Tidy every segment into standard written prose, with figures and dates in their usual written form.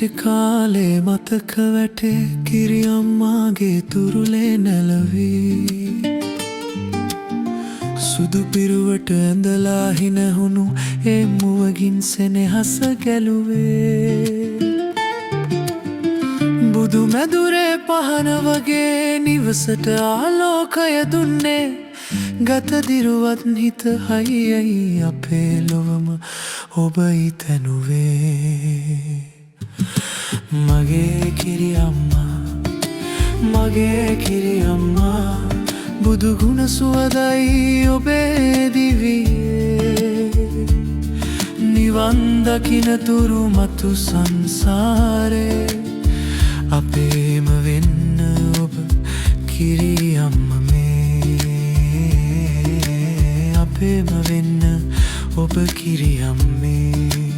පුංචි කාලේ මතක වැටේ කිරි අම්මාගේ තුරුලේ නැලවී සුදු පිරුවට ඇඳලා හිනහුණු ඒ මුවගින් සෙනෙහස ගැලුවේ බුදු මැදුරේ පහන වගේ නිවසට ආලෝකය දුන්නේ ගත දිරුවත් හිත හයියයි අපේ ලොවම ඔබයි තැනුවේ මගේ කිරි අම්මා මගේ කිරි අම්මා බුදු ගුණ සුවදයි ඔබේ දිවියේ නිවන් දකින තුරු මතු සංසාරේ අපේම වෙන්න ඔබ කිරි අම්මා අපේම වෙන්න ඔබ කිරි අම්මේ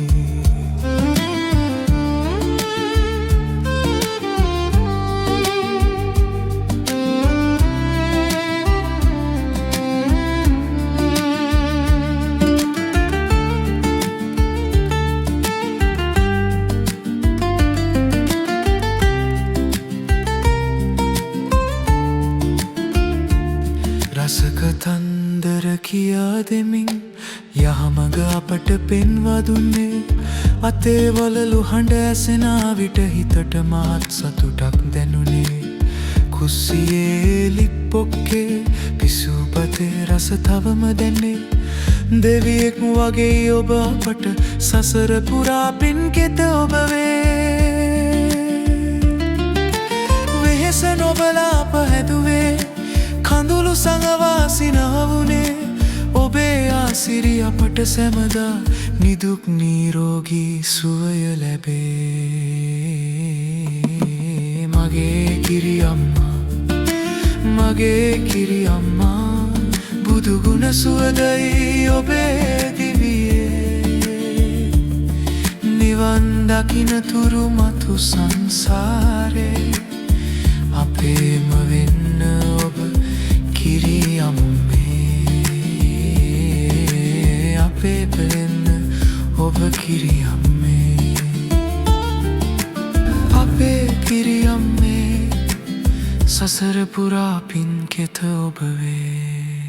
රසකතන්දර කියා දෙමින් යහමඟ අපට පෙන්වා දුන්නේ අතේ වලලු හඬ ඇසෙනා විට හිතට මහත් සතුටක් දැනුනේ කුස්සියේ ලිප්පොක්කේ පිසුපතේ රස තවම දැනේ දෙවියෙක් වගේ ඔබ අපට සසර පුරා පින් කෙත ඔබ වේ වෙහෙස නොබලා අප හැදුවේ කඳුළු සඟවා සිනහවුනේ ඔබේ ආසිරි අපට සැමදා නිදුක් නිරෝගී සුවය ලැබේ මගේ කිරි අම්මා මගේ කිරි අම්මා බුදු ගුණ සුවදයි ඔබේ දිවියේ නිවන් දකින තුරු මතු සංසාරේ අපේම වෙන්න ඔබ කිරි අම්මේ අපේ වෙන්න ඔබ කිරි අම්මේ අපේ කිරි අම්මේ සසර පුරා පින් කෙත ඔබ වේ